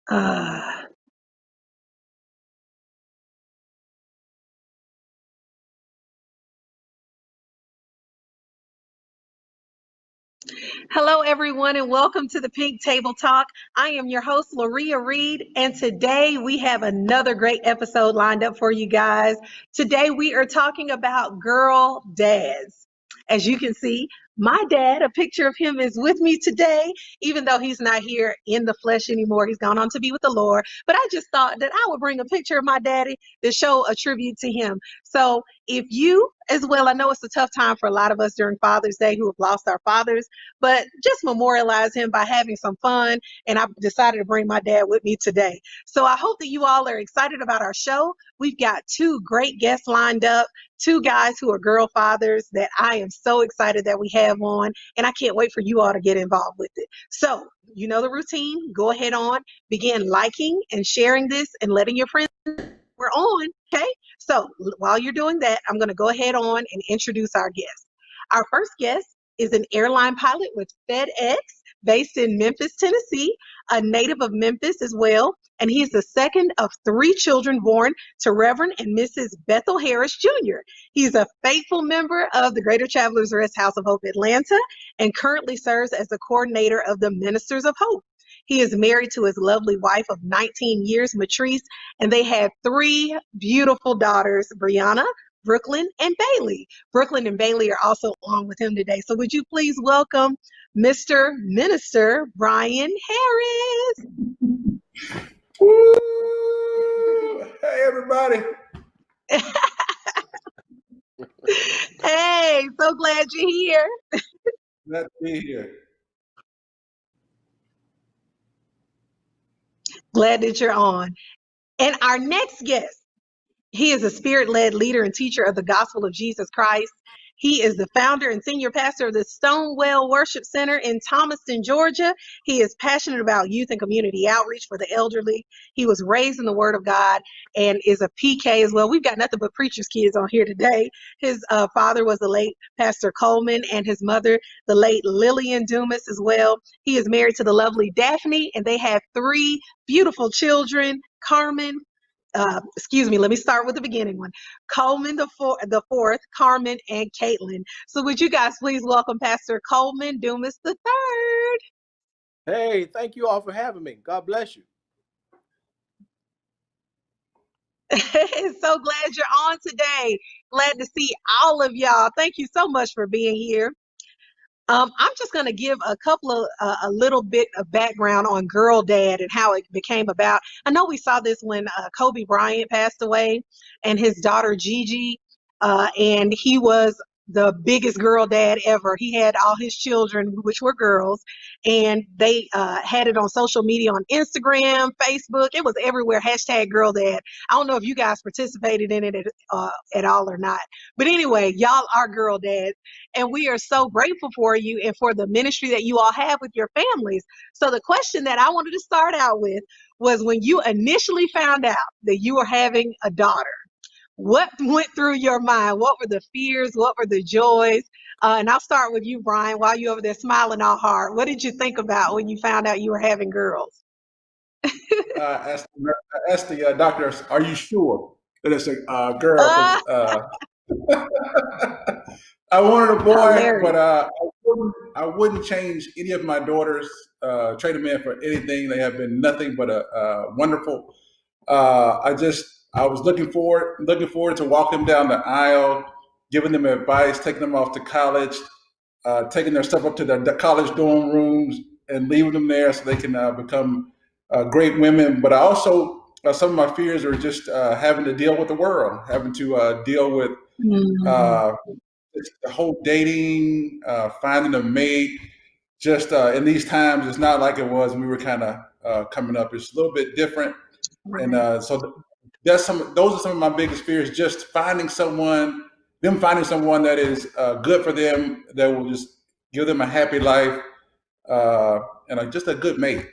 Uh, Hello, everyone, and welcome to the Pink Table Talk. I am your host, Loria Reed, and today we have another great episode lined up for you guys. Today we are talking about girl dads. As you can see, my dad, a picture of him is with me today, even though he's not here in the flesh anymore. He's gone on to be with the Lord. But I just thought that I would bring a picture of my daddy to show a tribute to him. So if you as well, I know it's a tough time for a lot of us during Father's Day who have lost our fathers, but just memorialize him by having some fun. And I decided to bring my dad with me today. So I hope that you all are excited about our show. We've got two great guests lined up, two guys who are girl fathers that I am so excited that we have on. And I can't wait for you all to get involved with it. So, you know the routine. Go ahead on, begin liking and sharing this and letting your friends know we're on. Okay. So while you're doing that, I'm going to go ahead on and introduce our guest. Our first guest is an airline pilot with FedEx based in Memphis, Tennessee, a native of Memphis as well. And he's the second of three children born to Reverend and Mrs. Bethel Harris Jr. He's a faithful member of the Greater Travelers Rest House of Hope Atlanta and currently serves as the coordinator of the Ministers of Hope. He is married to his lovely wife of 19 years, Matrice, and they have three beautiful daughters, Brianna, Brooklyn, and Bailey. Brooklyn and Bailey are also on with him today. So would you please welcome Mr. Minister Brian Harris. Woo! Hey, everybody. Hey, so glad you're here. Glad to be here. Glad that you're on. And our next guest, he is a spirit-led leader and teacher of the gospel of Jesus Christ. He is the founder and senior pastor of the Stonewell Worship Center in Thomaston, Georgia. He is passionate about youth and community outreach for the elderly. He was raised in the Word of God and is a PK as well. We've got nothing but preacher's kids on here today. His father was the late Pastor Coleman and his mother, the late Lillian Dumas as well. He is married to the lovely Daphne, and they have three beautiful children, Carmen, let me start with the beginning one. Coleman the fourth, Carmen, and Caitlin. So would you guys please welcome Pastor Coleman Dumas the third? Hey, thank you all for having me. God bless you. So glad you're on today. Glad to see all of y'all. Thank you so much for being here. I'm just going to give a little bit of background on Girl Dad and how it became about. I know we saw this when Kobe Bryant passed away and his daughter Gigi, and he was the biggest girl dad ever. He had all his children, which were girls, and they had it on social media, on Instagram, Facebook. It was everywhere, hashtag Girl Dad. I don't know if you guys participated in it at all or not. But anyway, y'all are girl dads. And we are so grateful for you and for the ministry that you all have with your families. So the question that I wanted to start out with was, when you initially found out that you were having a daughter, what went through your mind? What were the fears? What were the joys? And I'll start with you, Brian, while you're over there smiling all hard. What did you think about when you found out you were having girls? Ask the doctor, are you sure that it's a girl? Ah, Because I wanted a boy, but hilarious. I wouldn't change any of my daughters, trade them in for anything. They have been nothing but a wonderful. I was looking forward to walking them down the aisle, giving them advice, taking them off to college, taking their stuff up to their college dorm rooms, and leaving them there so they can become great women. But I also, some of my fears are just having to deal with the world, having to deal with Mhm. uh, the whole dating, finding a mate. Just in these times, it's not like it was when we were kind of coming up. It's a little bit different, and Right. those are some of my biggest fears. Just finding someone that is good for them, that will just give them a happy life, uh, and just a good mate.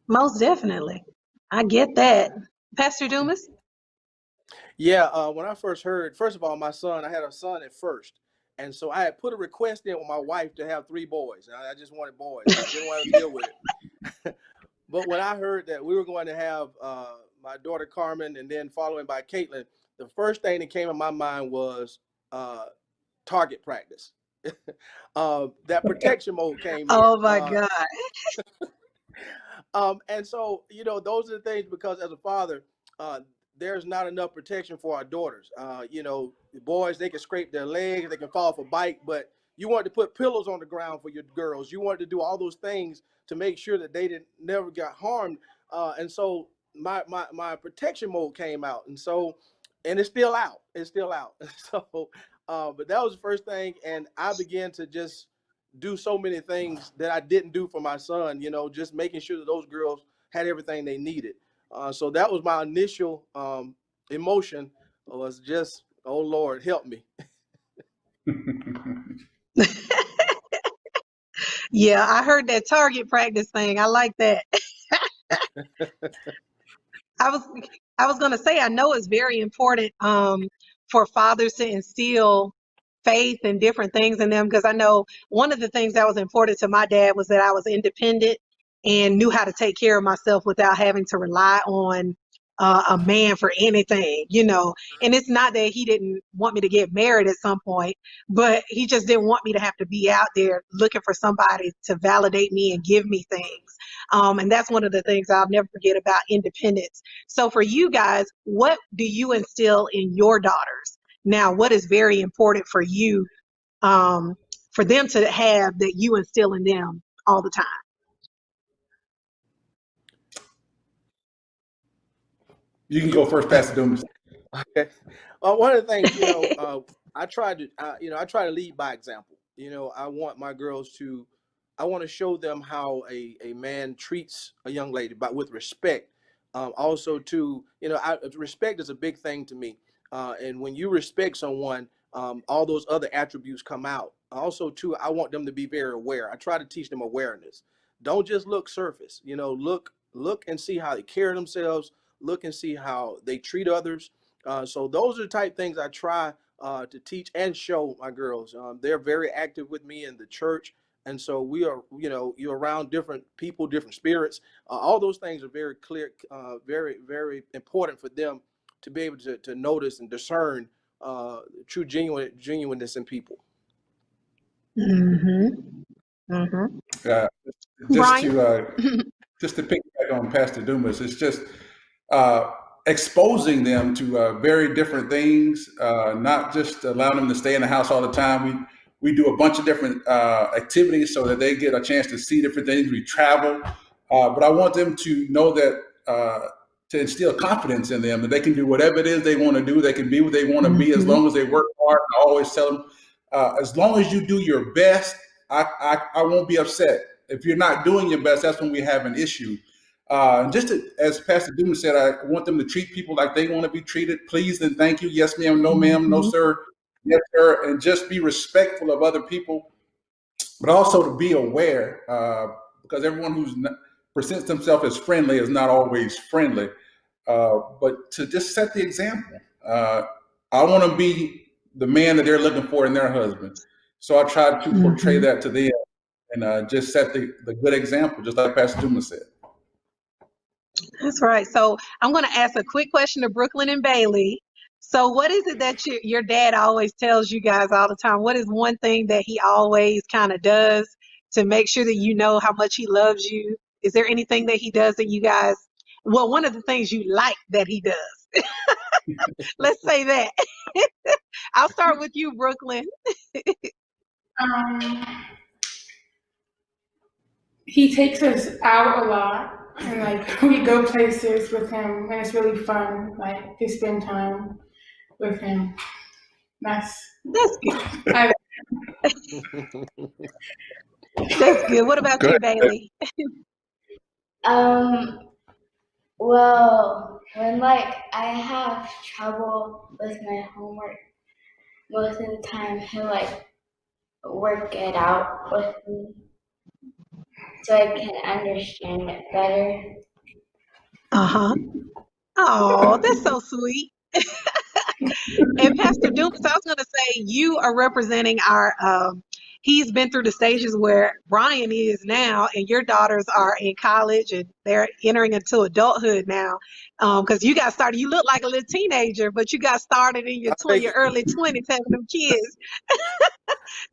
Most definitely. I get that. Pastor Dumas? Yeah, when I first heard, first of all, I had a son at first. And so I had put a request in with my wife to have three boys. I just wanted boys. I didn't want to deal with it. But when I heard that we were going to have my daughter Carmen and then following by Caitlin, the first thing that came in my mind was uh, target practice. That protection mode came in. Oh my God. And so, those are the things, because as a father, uh, there's not enough protection for our daughters. The boys, they can scrape their legs, they can fall off a bike, but you want to put pillows on the ground for your girls. You want to do all those things to make sure that they didn't never got harmed. And so my protection mode came out. And so, and it's still out. It's still out. So, but that was the first thing. And I began to just do so many things that I didn't do for my son, just making sure that those girls had everything they needed. So that was my initial emotion, was just, oh Lord, help me. Yeah, I heard that target practice thing. I like that. I was I was gonna say, I know it's very important for fathers to instill faith and different things in them, because I know one of the things that was important to my dad was that I was independent and knew how to take care of myself without having to rely on a man for anything, you know. And it's not that he didn't want me to get married at some point, but he just didn't want me to have to be out there looking for somebody to validate me and give me things. And that's one of the things I'll never forget about independence. So for you guys, what do you instill in your daughters? Now, what is very important for you, for them to have, that you instill in them all the time? You can go first, Pastor Dumas. Okay. One of the things, I try to lead by example. I want my girls I want to show them how a man treats a young lady, but with respect. Also, respect is a big thing to me. And when you respect someone, all those other attributes come out. Also, too, I want them to be very aware. I try to teach them awareness. Don't just look surface. Look and see how they carry themselves. Look and see how they treat others. So those are the type things I try to teach and show my girls. They're very active with me in the church. And so we are, you're around different people, different spirits. All those things are very clear, very, very important for them to be able to notice and discern true genuineness in people. Mm-hmm. Mm-hmm. Uh, just to piggyback on Pastor Dumas, it's just exposing them to very different things, not just allowing them to stay in the house all the time. We do a bunch of different activities so that they get a chance to see different things. We travel, but I want them to know that, to instill confidence in them, that they can do whatever it is they want to do. They can be what they want to be as long as they work hard. I always tell them, as long as you do your best, I won't be upset. If you're not doing your best, that's when we have an issue. As Pastor Dumas said, I want them to treat people like they want to be treated. Please and thank you. Yes, ma'am. No, ma'am. No, sir. Yes, sir. And just be respectful of other people, but also to be aware, because everyone who presents themselves as friendly is not always friendly. But to just set the example. I want to be the man that they're looking for in their husband. So I try to portray that to them and just set the good example, just like Pastor Dumas said. That's right. So I'm going to ask a quick question to Brooklyn and Bailey. So what is it that your dad always tells you guys all the time? What is one thing that he always kind of does to make sure that you know how much he loves you? Is there anything that he does that you guys, well, one of the things you like that he does? Let's say that. I'll start with you, Brooklyn. He takes us out a lot, and we go places with him, and it's really fun, to spend time with him. That's good. That's good. What about you, Bailey? Well, when I have trouble with my homework, most of the time he'll work it out with me so I can understand it better. Oh, that's so sweet. And Pastor Dumas, I was going to say, you are representing our he's been through the stages where Brian is now, and your daughters are in college and they're entering into adulthood now. Because you got started, you look like a little teenager, but you got started in I think your early 20s having them kids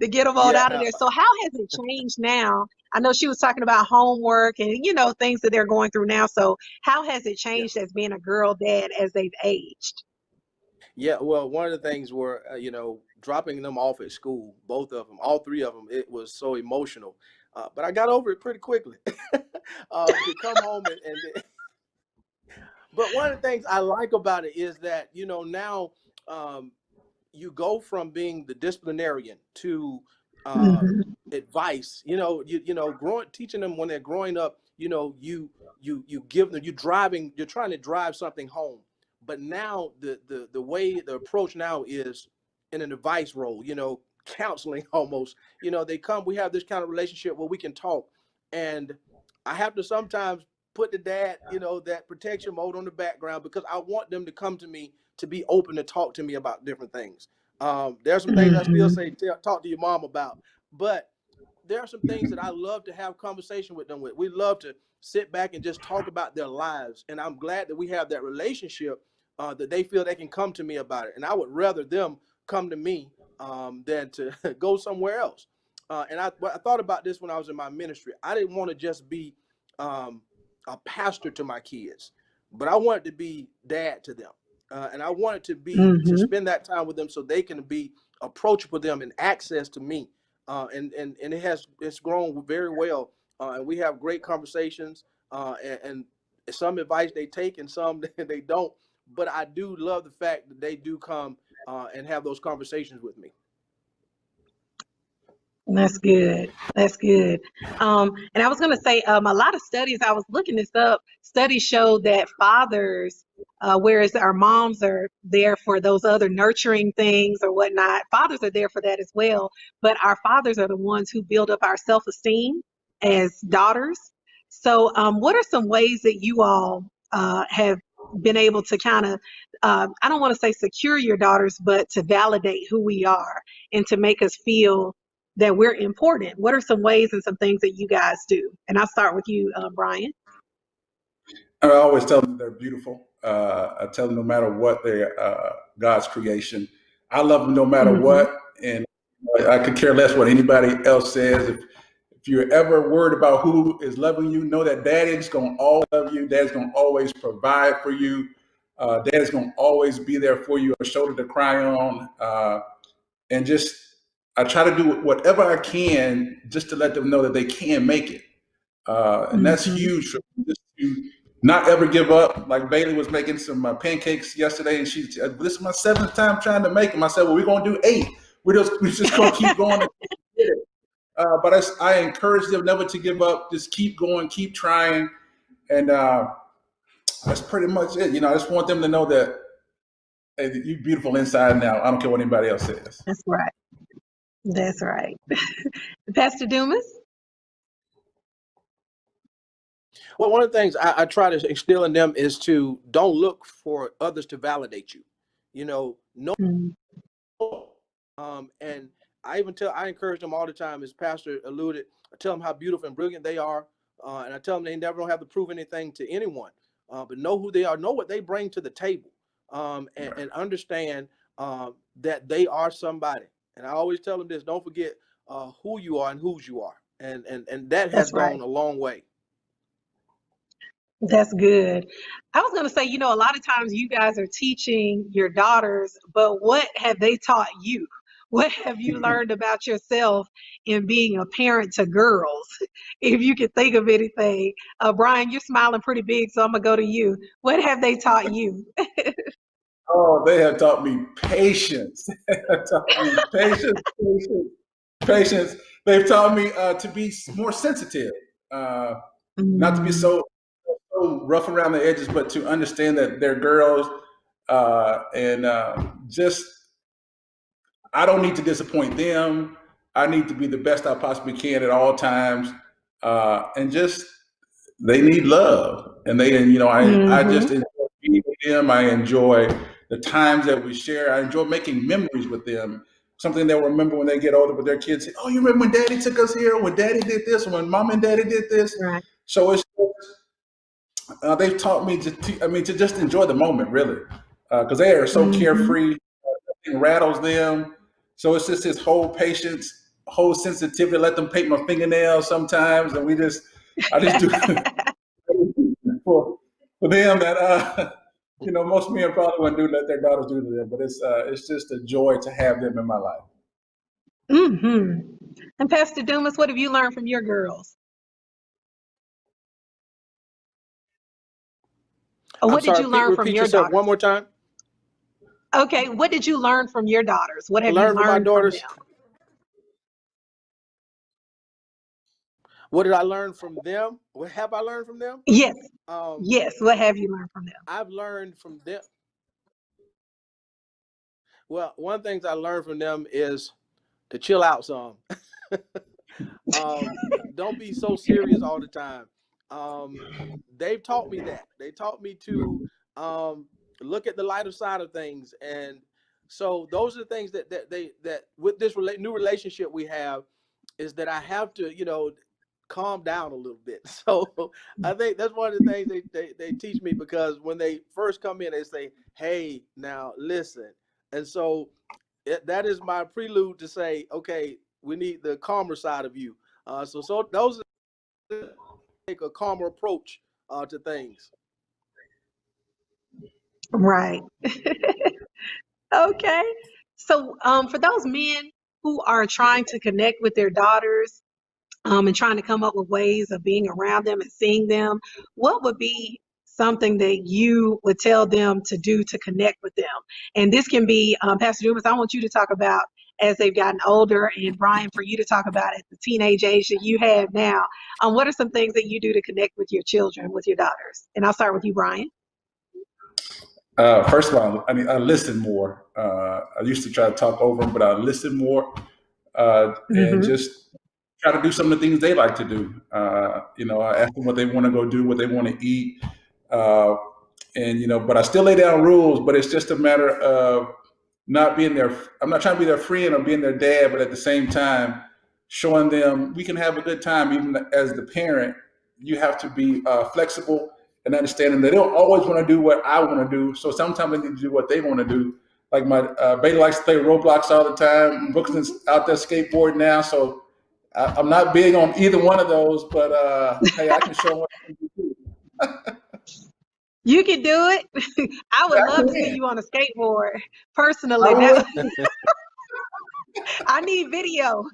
to get them all out of yeah. there. So how has it changed now? I know she was talking about homework and, things that they're going through now. So how has it Yeah. changed as being a girl dad as they've aged? Yeah, well, one of the things were, dropping them off at school, both of them, all three of them, it was so emotional. But I got over it pretty quickly. To come home but one of the things I like about it is that, now um, you go from being the disciplinarian to Mm-hmm. advice. Growing, teaching them when they're growing up. You give them, you're trying to drive something home. But now the way the approach now is in an advice role. Counseling almost. They come. We have this kind of relationship where we can talk, and I have to sometimes put the dad, that protection mode on the background because I want them to come to me to be open to talk to me about different things. There's some things I still Mm-hmm. say, talk to your mom about, but there are some things that I love to have conversation with them with. We love to sit back and just talk about their lives. And I'm glad that we have that relationship that they feel they can come to me about it. And I would rather them come to me than to go somewhere else. And I thought about this when I was in my ministry. I didn't want to just be um, a pastor to my kids, but I wanted to be dad to them. And I wanted to Mm-hmm. spend that time with them so they can be approachable them and access to me. And it's grown very well. And we have great conversations and some advice they take and some they don't. But I do love the fact that they do come and have those conversations with me. That's good. That's good. And I was going to say, a lot of studies, I was looking this up, studies show that fathers, whereas our moms are there for those other nurturing things or whatnot, fathers are there for that as well. But our fathers are the ones who build up our self-esteem as daughters. So, what are some ways that you all have been able to kind of, I don't want to say secure your daughters, but to validate who we are and to make us feel that we're important? What are some ways and some things that you guys do? And I'll start with you, Brian. I always tell them they're beautiful. I tell them no matter what, they're God's creation. I love them no matter Mm-hmm. what, and I could care less what anybody else says. If you're ever worried about who is loving you, know that Daddy's gonna always love you. Daddy's gonna always provide for you. Daddy's gonna always be there for you, a shoulder to cry on, and just I try to do whatever I can just to let them know that they can make it. And that's Mm-hmm. huge for me, just to not ever give up. Like Bailey was making some pancakes yesterday, and she said, "This is my seventh time trying to make them." I said, "Well, we're gonna do 8. We're just gonna keep going." But I encourage them never to give up. Just keep going, keep trying, and that's pretty much it. I just want them to know that hey, you're beautiful inside and out. I don't care what anybody else says. That's right. That's right. Pastor Dumas? Well, one of the things I try to instill in them is to don't look for others to validate you. No. Mm-hmm. And I encourage them all the time, as Pastor alluded, I tell them how beautiful and brilliant they are. And I tell them they never don't have to prove anything to anyone, but know who they are, know what they bring to the table, and understand that they are somebody. And I always tell them this: don't forget who you are and whose you are, and that has That's right. gone a long way. That's good. I was going to say, a lot of times you guys are teaching your daughters, but what have they taught you? What have you learned about yourself in being a parent to girls? If you could think of anything. Brian, you're smiling pretty big, so I'm going to go to you. What have they taught you? Oh, they have taught me patience. They have taught me patience, patience, patience. They've taught me to be more sensitive, not to be Mm, so rough around the edges, but to understand that they're girls, and just I don't need to disappoint them. I need to be the best I possibly can at all times, and just they need love, and I just mhm. enjoy being with them. I enjoy the times that we share. I enjoy making memories with them. something they'll remember when they get older with their kids. Say, oh, you remember when Daddy took us here, when Daddy did this, when Mom and Daddy did this. Right. So it's they've taught me to just enjoy the moment, really, because they are so carefree. Nothing rattles them. So it's just this whole patience, whole sensitivity. Let them paint my fingernails sometimes, and I just do for them that most men probably wouldn't do let their daughters do to them. But it's just a joy to have them in my life. Mm-hmm. And Pastor Dumas, what have you learned from your girls? Or what did you learn from repeat your yourself daughters? one more time. Okay, what did you learn from your daughters? What have you Learn from my learned from daughters. them? What did I learn from them? What have I learned from them? Yes. Um, Yes. What have you learned from them? I've learned from them. Well, one of the things I learned from them is to chill out some. Don't be so serious all the time. They've taught me that. They taught me to look at the lighter side of things, and so those are the things that with this new relationship we have is that I have to calm down a little bit. So I think that's one of the things they teach me, because when they first come in, they say, "Hey, now listen," and so that is my prelude to say, "Okay, we need the calmer side of you." So those are take a calmer approach to things. Right. Okay. So, for those men who are trying to connect with their daughters, and trying to come up with ways of being around them and seeing them, what would be something that you would tell them to do to connect with them? And this can be, Pastor Dumas, I want you to talk about as they've gotten older, and Brian, for you to talk about at the teenage age that you have now. What are some things that you do to connect with your children, with your daughters? And I'll start with you, Brian. First of all, I listen more. I used to try to talk over them, but I listen more and just try to do some of the things they like to do. I ask them what they want to go do, what they want to eat, but I still lay down rules. But it's just a matter of not being their. I'm not trying to be their friend or being their dad, but at the same time, showing them we can have a good time. Even as the parent, you have to be flexible and understanding that they don't always want to do what I want to do. So sometimes they need to do what they want to do. Like my baby likes to play Roblox all the time. Brooklyn's out there skateboarding now, so I'm not big on either one of those. But hey, I can show them what I can do. You can do it. I would love to see you on a skateboard. Personally, I need video.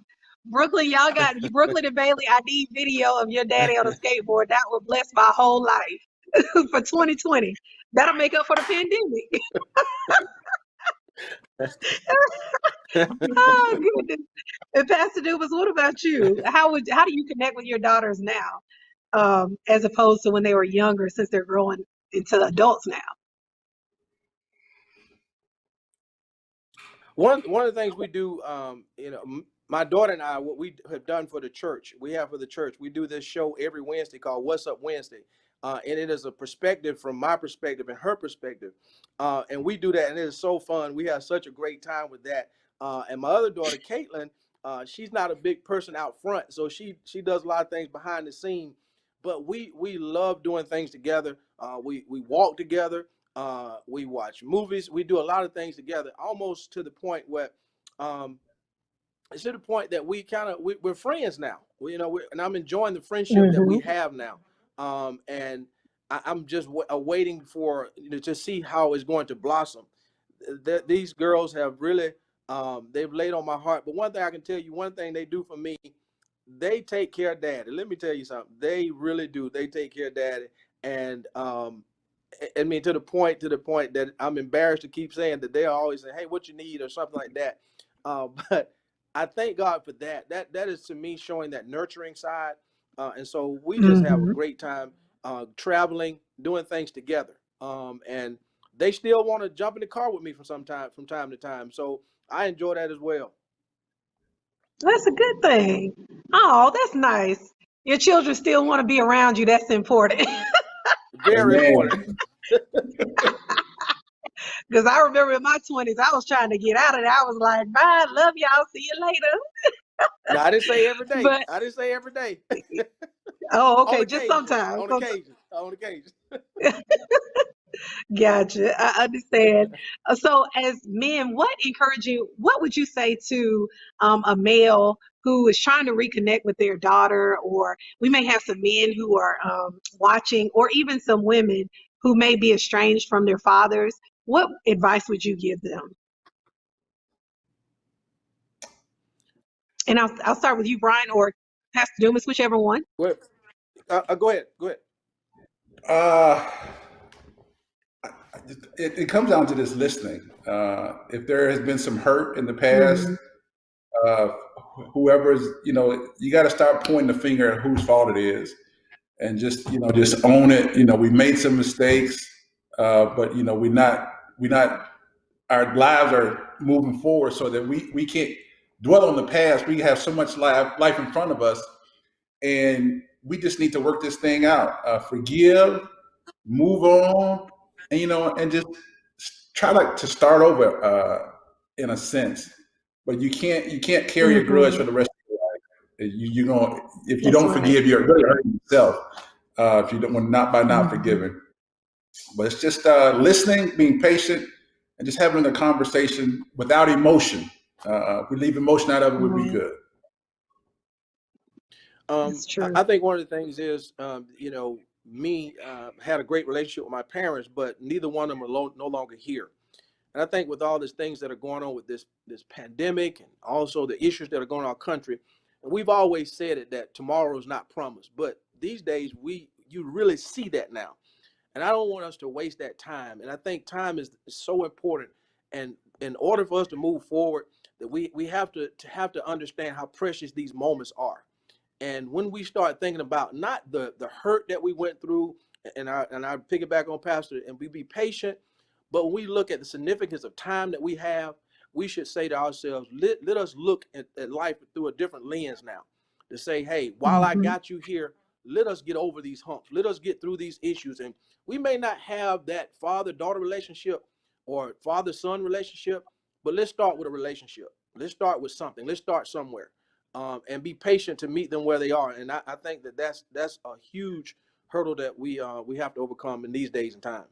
Brooklyn, y'all got Brooklyn and Bailey. I need video of your daddy on a skateboard. That would bless my whole life for 2020. That'll make up for the pandemic. Oh goodness. And Pastor Dubas, what about you? How do you connect with your daughters now, as opposed to when they were younger, since they're growing into adults now? One of the things we do, my daughter and I, what we have done for the church, we do this show every Wednesday called What's Up Wednesday. And it is a perspective from my perspective and her perspective. And we do that, and it is so fun. We have such a great time with that. And my other daughter, Caitlin, she's not a big person out front, so she does a lot of things behind the scene. But we love doing things together. We walk together. We watch movies. We do a lot of things together, almost to the point where it's to the point that we're friends now. And I'm enjoying the friendship that we have now. And I'm just waiting for to see how it's going to blossom. These girls have really they've laid on my heart. But one thing I can tell you, one thing they do for me, they take care of daddy. Let me tell you something. They really do. They take care of daddy. And I mean, to the point that I'm embarrassed to keep saying that. They always say, "Hey, what you need?" or something like that. But I thank God for that. That is to me showing that nurturing side. And so we just have a great time traveling, doing things together. And they still want to jump in the car with me from time to time. So I enjoy that as well. That's a good thing. Oh, that's nice. Your children still want to be around you. That's important. Very important. Because I remember in my 20s, I was trying to get out of there. I was like, bye, love y'all, see you later. No, I didn't say every day. But, I didn't say every day. oh, On okay, just occasion. sometimes. On occasion. On occasion. Gotcha. I understand. So, as men, what would you say to a male who is trying to reconnect with their daughter, or we may have some men who are watching, or even some women who may be estranged from their fathers? What advice would you give them? And I'll start with you, Brian, or Pastor Dumas, whichever one. Go ahead. Go ahead. Go ahead. Uh, it comes down to this listening. If there has been some hurt in the past, Mhm. uh, whoever's, you got to start pointing the finger at whose fault it is, and just own it. We made some mistakes, but we not. Our lives are moving forward, so that we can't dwell on the past. We have so much life in front of us, and we just need to work this thing out. Forgive, move on, and just try to start over, in a sense. But you can't carry a grudge for Mhm. the rest of your life. You know, if you That's don't right. forgive, you're really hurting yourself. If you don't, not Mhm. forgiving. But it's just listening, being patient, and just having a conversation without emotion. If we leave emotion out of it, we'll be Right. good. That's I true. think one of the things is, me had a great relationship with my parents, but neither one of them are no longer here. And I think with all these things that are going on with this pandemic and also the issues that are going on in our country, and we've always said it that tomorrow is not promised, but these days you really see that now. And I don't want us to waste that time. And I think time is so important. And in order for us to move forward, that we have to understand how precious these moments are. And when we start thinking about not the hurt that we went through, and I pick it back on Pastor, and we be patient, but when we look at the significance of time that we have, we should say to ourselves, let us look at life through a different lens now. To say, hey, while I Mhm. got you here, let us get over these humps. Let us get through these issues. And we may not have that father-daughter relationship or father-son relationship, but let's start with a relationship. Let's start with something. Let's start somewhere, and be patient to meet them where they are. And I think that's a huge hurdle that we have to overcome in these days and time.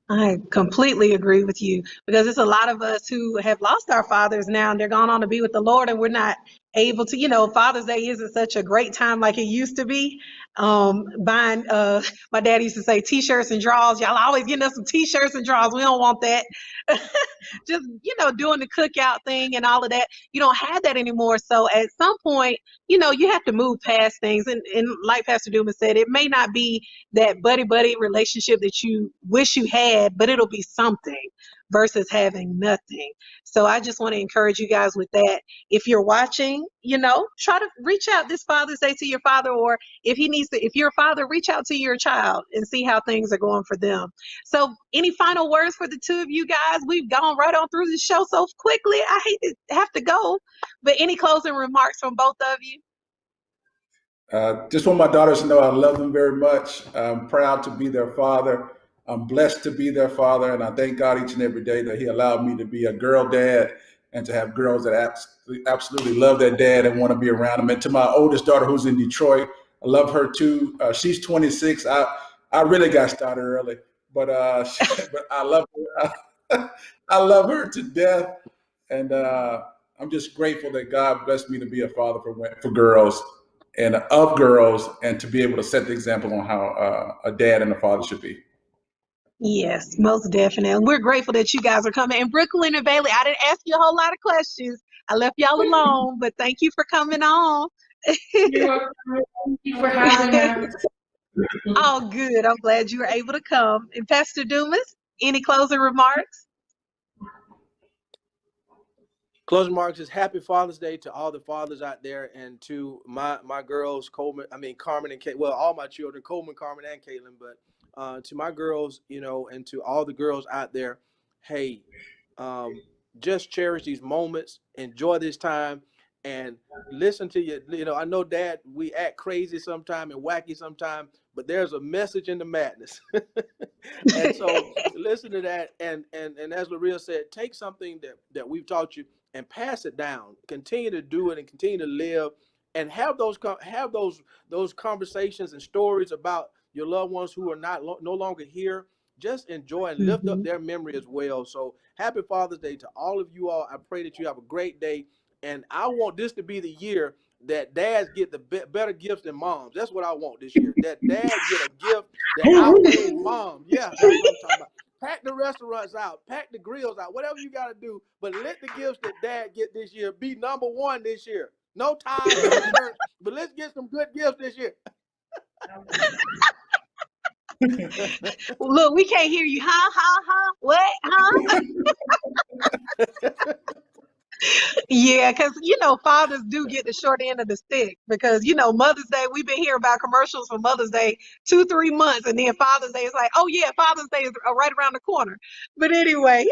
I completely agree with you because it's a lot of us who have lost our fathers now and they're gone on to be with the Lord, and we're not able to, Father's Day isn't such a great time like it used to be. Buying, my dad used to say t-shirts and drawers. Y'all always getting us some t-shirts and drawers. We don't want that. Just, doing the cookout thing and all of that. You don't have that anymore. So at some point, you have to move past things. And like Pastor Dumas said, it may not be that buddy buddy relationship that you wish you had, but it'll be something versus having nothing. So I just want to encourage you guys with that. If you're watching, try to reach out this Father's Day to your father, or if you're a father, reach out to your child and see how things are going for them. So any final words for the two of you guys? We've gone right on through the show so quickly. I hate to have to go, but any closing remarks from both of you? Just want my daughters to know I love them very much. I'm proud to be their father. I'm blessed to be their father, and I thank God each and every day that He allowed me to be a girl dad and to have girls that absolutely love their dad and want to be around them. And to my oldest daughter, who's in Detroit, I love her too. She's 26. I really got started early, but but I love her. I love her to death, and I'm just grateful that God blessed me to be a father for girls and of girls, and to be able to set the example on how a dad and a father should be. Yes, most definitely. We're grateful that you guys are coming. And Brooklyn and Bailey, I didn't ask you a whole lot of questions. I left y'all alone, but thank you for coming on. You're welcome. Thank you for having us. All good. I'm glad you were able to come. And Pastor Dumas, any closing remarks? Closing remarks is Happy Father's Day to all the fathers out there, and to my girls, Carmen, and Kate. Well, all my children, Coleman, Carmen, and Caitlin. But to my girls, and to all the girls out there, hey, just cherish these moments, enjoy this time, and listen to you. I know, Dad, we act crazy sometime and wacky sometime, but there's a message in the madness. And so listen to that. And as Loria said, take something that we've taught you and pass it down. Continue to do it and continue to live and have those conversations and stories about your loved ones who are no longer here. Just enjoy and lift up their memory as well. So happy Father's Day to all of you all. I pray that you have a great day. And I want this to be the year that dads get the better gifts than moms. That's what I want this year. That dad get a gift that outweighs mom. Yeah, that's what I'm talking about. Pack the restaurants out, pack the grills out, whatever you got to do. But let the gifts that dad get this year be number one this year. No ties, no shirts, but let's get some good gifts this year. Look, we can't hear you. What? Yeah, because fathers do get the short end of the stick because Mother's Day, we've been hearing about commercials for Mother's Day 2-3 months, and then Father's Day is like, oh yeah, Father's Day is right around the corner. But anyway,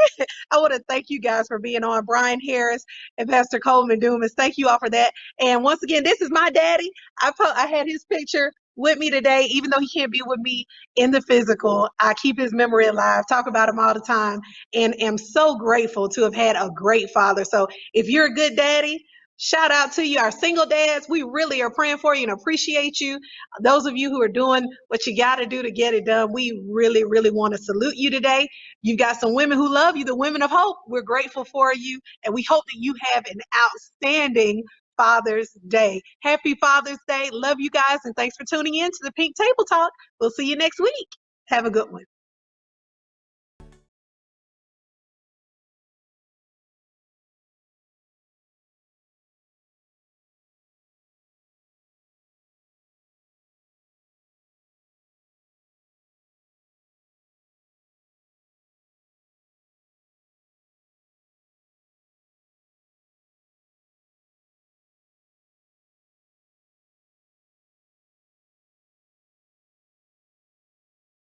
I want to thank you guys for being on. Brian Harris and Pastor Coleman Dumas, thank you all for that. And once again, this is my daddy. I had his picture with me today, even though he can't be with me in the physical. I keep his memory alive, talk about him all the time, and am so grateful to have had a great father. So if you're a good daddy, shout out to you. Our single dads, we really are praying for you and appreciate you. Those of you who are doing what you got to do to get it done, we really, really want to salute you today. You've got some women who love you, the women of hope. We're grateful for you, and we hope that you have an outstanding Father's Day. Happy Father's Day. Love you guys, and thanks for tuning in to the Pink Table Talk. We'll see you next week. Have a good one.